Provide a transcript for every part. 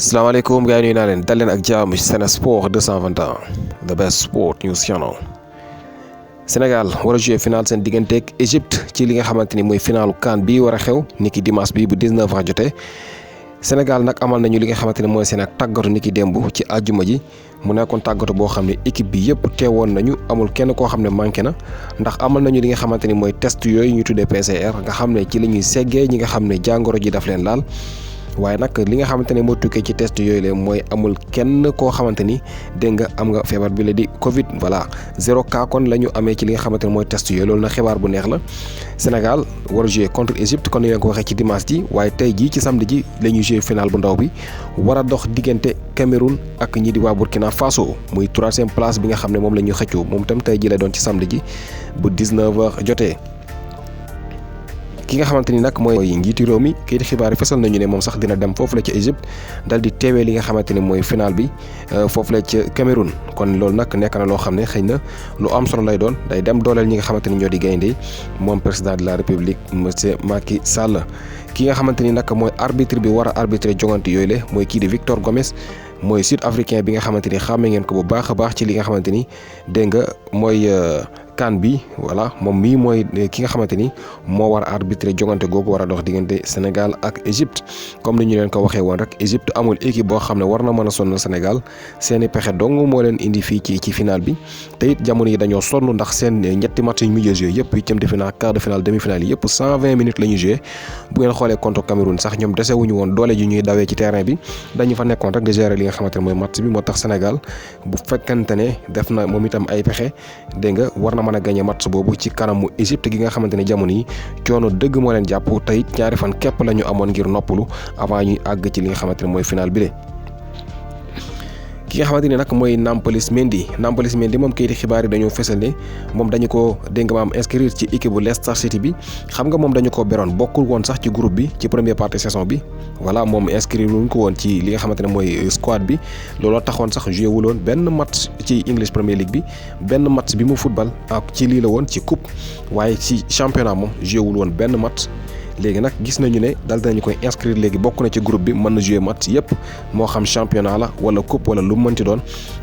salaamaaleykum gars yi nuyu naa leen dal leen ak jàmm ci Sen Sport 221 the best sport news channel. Sénégal war a jouer final seen digganteeg Égypte ci li nga xamante ni mooy finalu CAN bi war a xew niki dimanche bi bu 19h jotee. Sénégal nag amal nañu li nga xamante ne mooy seen ak tàggatu niki démb ci àjjuma ji mu nekkoon tàggatu boo xam ne équipe bi yëpp teewoon nañu amul kenn koo xam ne manqué na ndax amal nañu li nga xamante ni mooy test yooyu ñu tuddee PCR nga xam ne ci la ñuy seggee ñi nga xam ne jàngoro ji daf leen laal. waaye nag li nga xamante ne moo tukkee ci test yooyu la mooy amul kenn koo xamante ni dégg nga am nga feebar bi la di Covid voilà 0 cas kon la ñu amee ci li nga xamante ne mooy test yooyu loolu nag xibaar bu neex la. Sénégal war a jouer contre Égypte kon ni leen ko waxee ci dimanche ji waaye tey jii ci samedi ji la ñuy jouer final bu ndaw bi war a dox diggante Cameroun ak ñi di waa Burkina Faso muy 3e place bi nga xam ne moom la ñuy xëccoo moom itam tey ji la doon ci samedi ji bu 19h jotee. ki nga xamante ni nag mooy njiitu réew mi kayiti xibaar yi fesal nañu ne moom sax dina dem foofu la ca Égypte dal di teewee li nga xamante ni mooy final bi foofu la ca Cameroun kon loolu nag nekk na loo xam ne xëy na lu am solo lay doon day dem dooleel ñi nga xamante ni ñoo di gaynde moom président de la république monsieur Macky Sall. ki nga xamante ni nag mooy arbitre bi war a arbitrer jongante yooyu la mooy kii di Victor Gomes mooy sud africain bi nga xamante ni xàmme ngeen ko bu baax a baax ci li nga xamante ni dégg nga mooy CAN bi voilà moom mii mooy ki nga xamante ni moo war a arbitrer jongante googu war a dox diggante Sénégal ak Égypte comme ni ñu leen ko waxee woon rek Égypte amul équipe boo xam ne war na mën a sonnal Sénégal seeni pexe dong moo leen indi fii ci final bi te it jamono yi dañoo sonn ndax seen ñetti match yu mujjee yooyu yëpp huitième de finale quart de finale demi-finale yëpp 120 minutes la ñu joué bu ngeen xoolee contre Cameroun sax ñoom desewuñu woon doole ji ñuy dawee ci terrain bi dañu fa nekkoon rek di gérer li nga xamante ne mooy match bi moo tax Sénégal bu fekkente ne def na moom itam ay pexe dégg nga war na mën a gagné match boobu ci kanamu Égypte gi nga xamante ne jamono yi coono dëgg moo leen jàpp tey ñaari fan képp la ñu amoon ngir noppalu avant ñuy àgg ci li nga xamante ne mooy final bi de. ki nga xamante ni nag mooy Nampalys Mendy moom kayiti xibaar yi dañoo fesal ne moom dañu ko dégg nga maam inscrire ci équipe bu Leicester City bi xam nga moom dañu ko beroon bokkul woon sax ci groupe bi ci première partie saison bi voilà moom inscrire wuñ ko woon ci li nga xamante ne mooy squad bi looloo taxoon sax joué wuloon benn match ci English Premier League bi benn match bi mu football ak ci lii la woon ci coupe waaye ci championnat moom joué wul woon benn match. léegi nag gis nañu ne dal dinañu koy inscrire léegi bokk na ci groupe bi mën na jouer match yëpp moo xam championnat la wala coupe wala lu mu mënti doon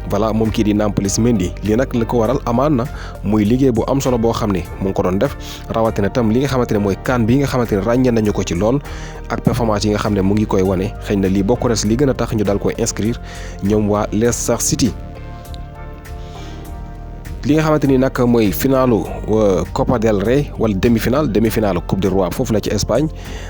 voilà moom kii di Nampalys Mendy lii nag li ko waral amaan na muy liggéey bu am solo boo xam ne mu ngi ko doon def rawatina tam li nga xamante ne mooy CAN bi nga xamante ne ràññee nañu ko ci lool ak performance yi nga xam ne mu ngi koy wane xëy na lii bokk na si li gën a tax ñu dal koy inscrire ñoom waa Leicester City. li nga xamante ni nag mooy finalu Copa del Rey wala demi-finale Coupe du Roi foofu la ci Espagne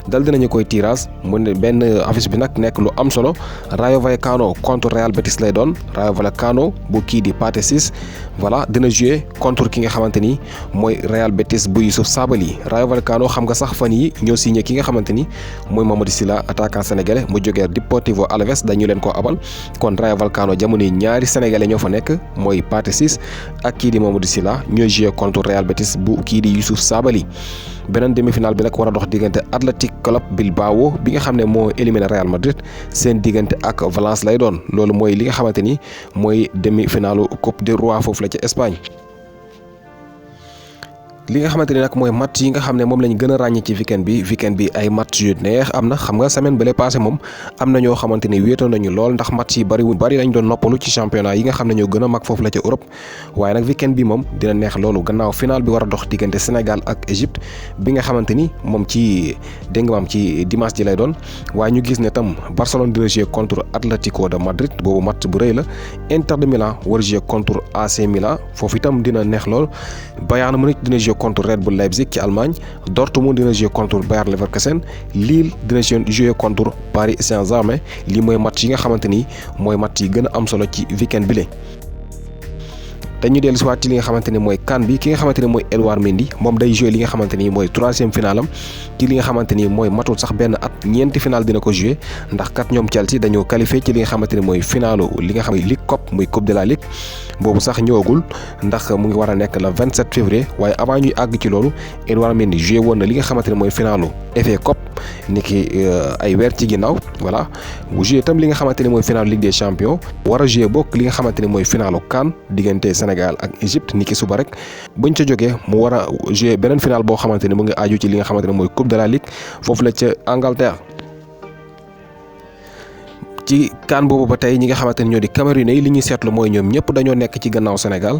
dal dinañu koy tirage mu ne benn affiche bi nag nekk lu am solo Rayo Vallecano contre Real Betis lay doon Rayo Vallecano bu kii di Pathé Ciss voilà dina jouer contre ki nga xamante ni mooy Real Betis bu Youssouf Sabaly Rayo Vallecano xam nga sax fan yi ñoo signé ki nga xamante ni mooy Mamadou Sylla attaquant sénégalais mu jógee Deportivo Alaves dañu leen ko abal kon Rayo Vallecano jamono yi ñaari sénégalais ñoo fa nekk mooy Pathé Ciss ak kii di Mamadou Sylla ñooy jouer contre Real Betis bu kii di Youssouf Sabaly beneen demi-finale bi nag war a dox diggante Athletic Club Bilbao bi nga xam ne moo éliminé Real Madrid seen diggante ak Valence lay doon loolu mooy li nga xamante ni mooy demi-finalu Coupe du Roi foofu la ca Espagne. li nga xamante ni nag mooy match yi nga xam ne moom lañ gën a ràññee ci weekend bi ay match yu neex am na xam nga semaine bële passé moom am na ñoo xamante ni wéetoon nañu lool ndax match yi bari lañ doon noppalu ci championnat yi nga xam ne ñoo gën a mag foofu la ca Europe waaye nag weekend bi moom dina neex loolu gannaaw final bi war a dox diggante Sénégal ak Égypte bi nga xamante ni moom ci dégg nga maam ci dimanche ji lay doon waaye ñu gis ne tam Barcelone dina jouer contre Atlético de Madrid boobu match bu rëy la Inter de Milan war jouer contre AC Milan foofu itam dina neex lool Bayern Munich dina jouer contre Red Bull Leipzig ci Allemagne Dortmund dina jouer contre Bayer Leverkusen Lille dina jouer contre Paris Saint-Germain lii mooy match yi nga xamante ni mooy match yi gën a am solo ci weekend bi la. dañu dellu si waat ci li nga xamante ni mooy CAN bi ki nga xamante ni mooy Edouard Mendy moom day jouer li nga xamante ni mooy 3e finalam ci li nga xamante ni mooy matul sax benn at ñeenti final dina ko jouer ndax kat ñoom Chelsea dañoo qualifié ci li nga xamante ni mooy finalu li nga xam ne Ligue Cup muy Coupe de la Ligue boobu sax ñëwagul ndax mu ngi war a nekk le 27 février waaye avant ñuy àgg ci loolu Edouard Mendy joué woon na li nga xamante ni mooy finalu FA Cup niki ay weer ci ginnaaw voilà bu joué itam li nga xamante ni mooy finalu Ligue des Champions war a joué bokk li nga xamante ni mooy finalu CAN diggante Sénégal ak Égypte niki suba rek buñ ca jógee mu war a joué beneen final boo xamante ni mu ngi aju ci li nga xamante ni mooy Coupe de la Ligue foofu la ca Angleterre. ci CAN boobu ba tey ñi nga xamante ni ñoo di Camerounais yi li ñuy seetlu mooy ñoom ñëpp dañoo nekk ci gannaaw Sénégal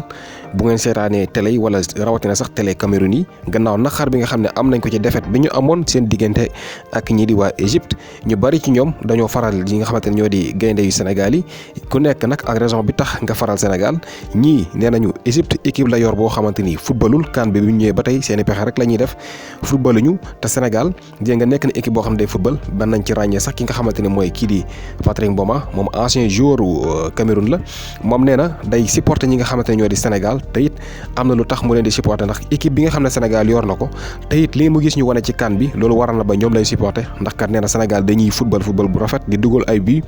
bu ngeen seetaanee télé yi wala rawatina sax télé Cameroun yi gannaaw naqar bi nga xam ne am nañ ko ci défaite bi ñu amoon seen diggante ak ñi di waa Égypte ñu bari ci ñoom dañoo faral yi nga xamante ni ñoo di gaynde yu Sénégal yi ku nekk nag ak raison bi tax nga faral Sénégal ñii nee nañu Égypte équipe la yor boo xamante ni footballul CAN bi bu ñu ñëwee ba tey seen i pexe rek la ñuy def footballuñu te Sénégal dégg nga nekk na équipe boo xam ne day football ban nañ ci ràññee sax ki nga xamante ni mooy kii di Patrick Mboma moom ancien joueur Cameroun la moom nee na day supporter ñi nga xamante ne ñoo di Sénégal te it am na lu tax mu leen di supporter ndax équipe bi nga xam ne Sénégal yor na ko te it lii mu gis ñu wane ci CAN bi loolu waral na ba ñoom lay supporter ndax kat nee na Sénégal dañuy football bu rafet di dugal ay but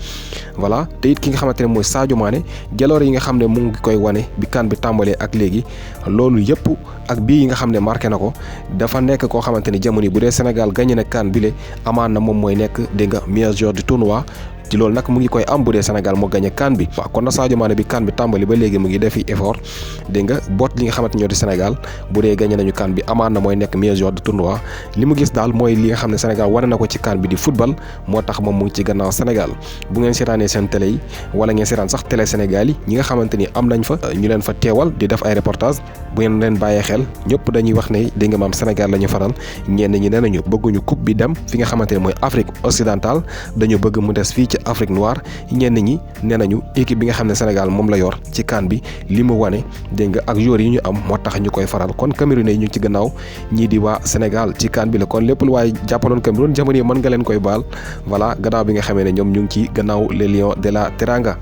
voilà te it ki nga xamante ne mooy Sadio Mané jaloore yi nga xam ne mu ngi koy wane bi CAN bi tàmbalee ak léegi loolu yëpp ak bii yi nga xam ne marqué na ko dafa nekk koo xamante ni jamono yi bu dee Sénégal gagné na CAN bile amaan na moom mooy nekk dégg nga meilleur joueur du tournoi ci loolu nag mu ngi koy am bu dee Sénégal moo gagné CAN bi waaw kon na Sadio Mané bi CAN bi tàmbali ba léegi mu ngi defi effort dégg nga boot li nga xamante ñoo di Sénégal bu dee gagné nañu CAN bi amaan na mooy nekk meilleur joueur du tournoi li mu gis daal mooy li nga xam ne Sénégal wane na ko ci CAN bi di football moo tax moom mu ngi ci gannaaw Sénégal bu ngeen seetaanee seen télé yi wala ngeen seetaan sax télé Sénégal yi ñi nga xamante ni am nañ fa ñu leen fa teewal di def ay reportage bu ngeen leen bàyyee xel ñëpp dañuy wax ne dégg nga maam Sénégal la ñu faral ñenn ñi nee nañu bëgguñu coupe bi dem fi nga xamante ne mooy Afrique occidentale dañu bëgg mu des fii ci Afrique noire ñenn ñi nee nañu équipe bi nga xam ne Sénégal moom la yor ci CAN bi li mu wane dégg nga ak joueurs yi ñu am moo tax ñu koy faral kon Camerounais yi ñu ngi ci gannaaw ñii di waa Sénégal ci CAN bi la kon lépp lu waaye jàppaloon Cameroun jamono yi mën nga leen koy baal voilà gannaaw bi nga xamee ne ñoom ñu ngi ci gannaaw les Lions de la Teranga.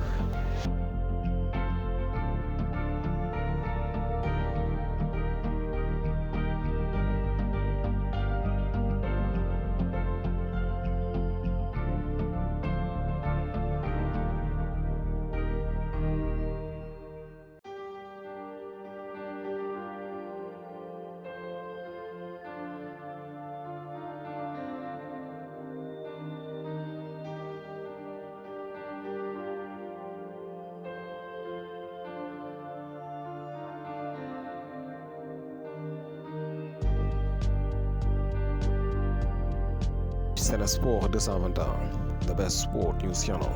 Sen Sport 221, the best sport news channel.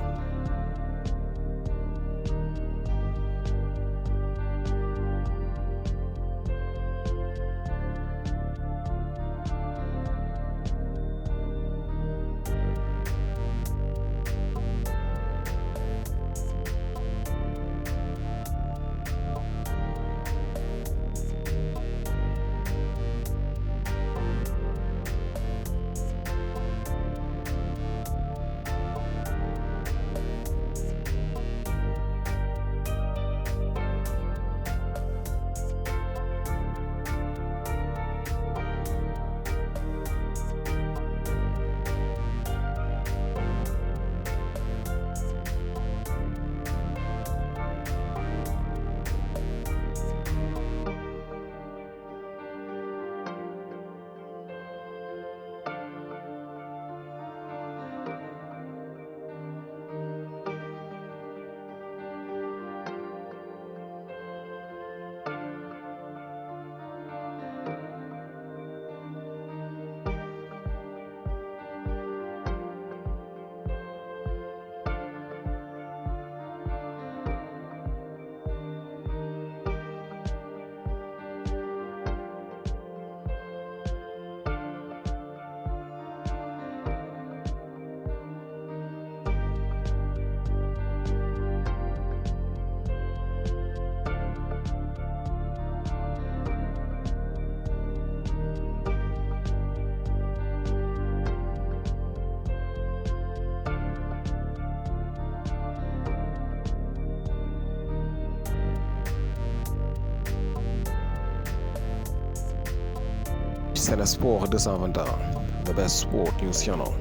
Sen Sport 221, the best sport news channel.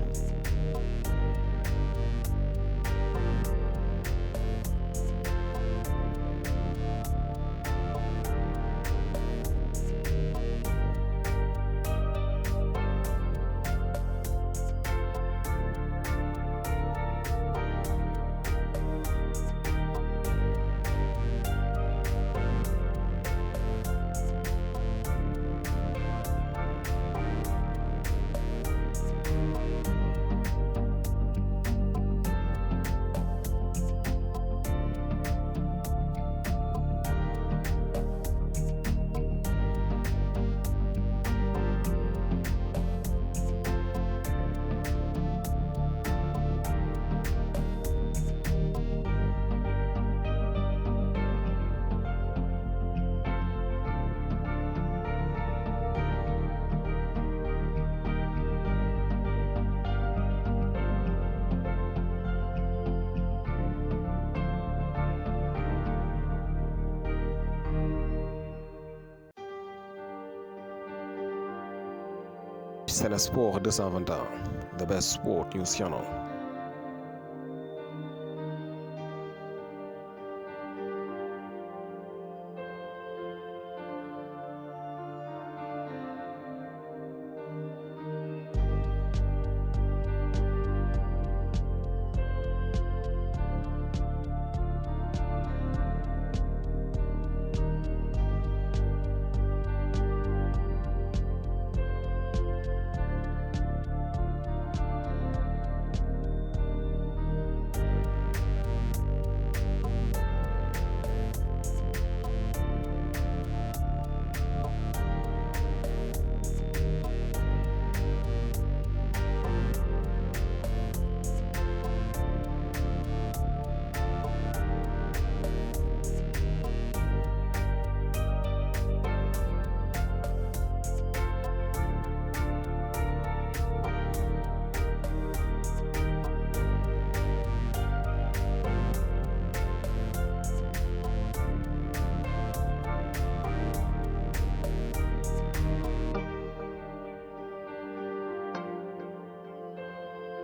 Sen Sport 221, the best sport news channel.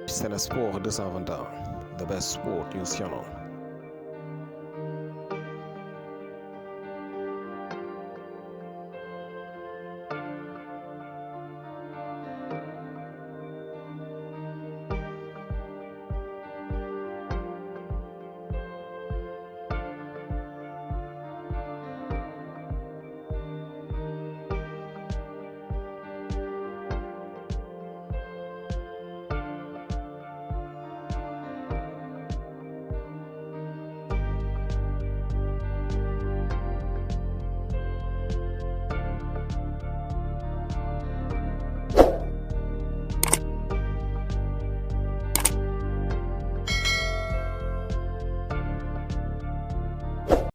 Sen Sport 221, the best sport news channel.